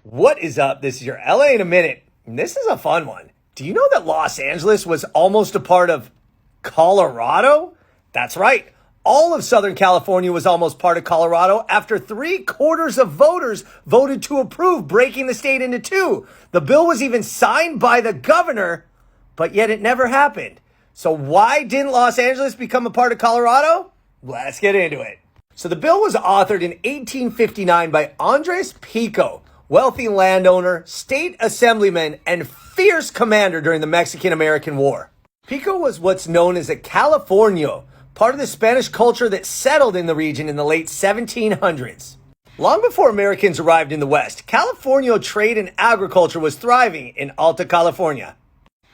What is up? This is your LA in a minute. And this is a fun one. Do you know that Los Angeles was almost a part of Colorado? That's right. All of Southern California was almost part of Colorado after 3/4 of voters voted to approve breaking the state into two. The bill was even signed by the governor, but yet it never happened. So why didn't Los Angeles become a part of Colorado? Let's get into it. So the bill was authored in 1859 by Andreas Pico, wealthy landowner, state assemblyman, and fierce commander during the Mexican-American War. Pico was what's known as a Californio, part of the Spanish culture that settled in the region in the late 1700s. Long before Americans arrived in the West, Californio trade and agriculture was thriving in Alta California.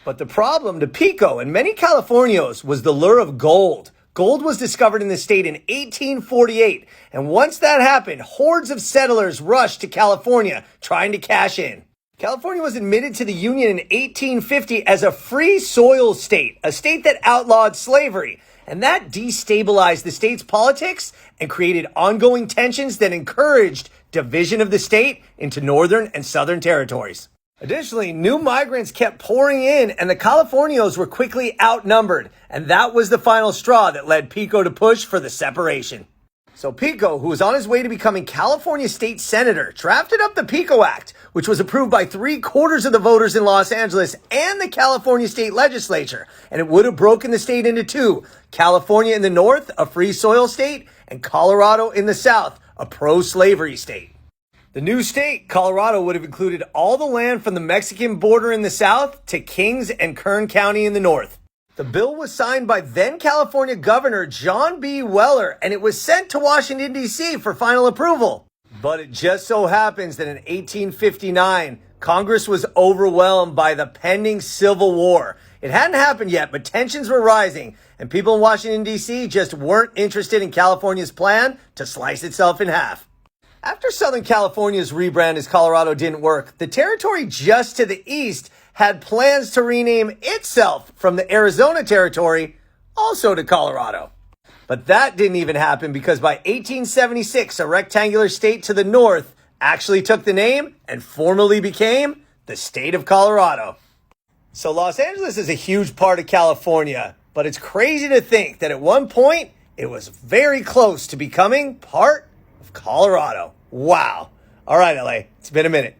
But the problem to Pico and many Californios was the lure of gold. Gold was discovered in the state in 1848, and once that happened, hordes of settlers rushed to California trying to cash in. California was admitted to the Union in 1850 as a free soil state, a state that outlawed slavery, and that destabilized the state's politics and created ongoing tensions that encouraged division of the state into northern and southern territories. Additionally, new migrants kept pouring in and the Californios were quickly outnumbered, and that was the final straw that led Pico to push for the separation. So Pico, who was on his way to becoming California state senator, drafted up the Pico Act, which was approved by 3/4 of the voters in Los Angeles and the California state legislature, and it would have broken the state into two: California in the north, a free soil state, and Colorado in the south, a pro-slavery state. The new state, Colorado, would have included all the land from the Mexican border in the south to Kings and Kern County in the north. The bill was signed by then California Governor John B. Weller, and it was sent to Washington, D.C. for final approval. But it just so happens that in 1859, Congress was overwhelmed by the pending Civil War. It hadn't happened yet, but tensions were rising, and people in Washington, D.C. just weren't interested in California's plan to slice itself in half. After Southern California's rebrand as Colorado didn't work, the territory just to the east had plans to rename itself from the Arizona territory also to Colorado. But that didn't even happen because by 1876, a rectangular state to the north actually took the name and formally became the state of Colorado. So Los Angeles is a huge part of California, but it's crazy to think that at one point it was very close to becoming part of Colorado. Wow. All right, LA, it's been a minute.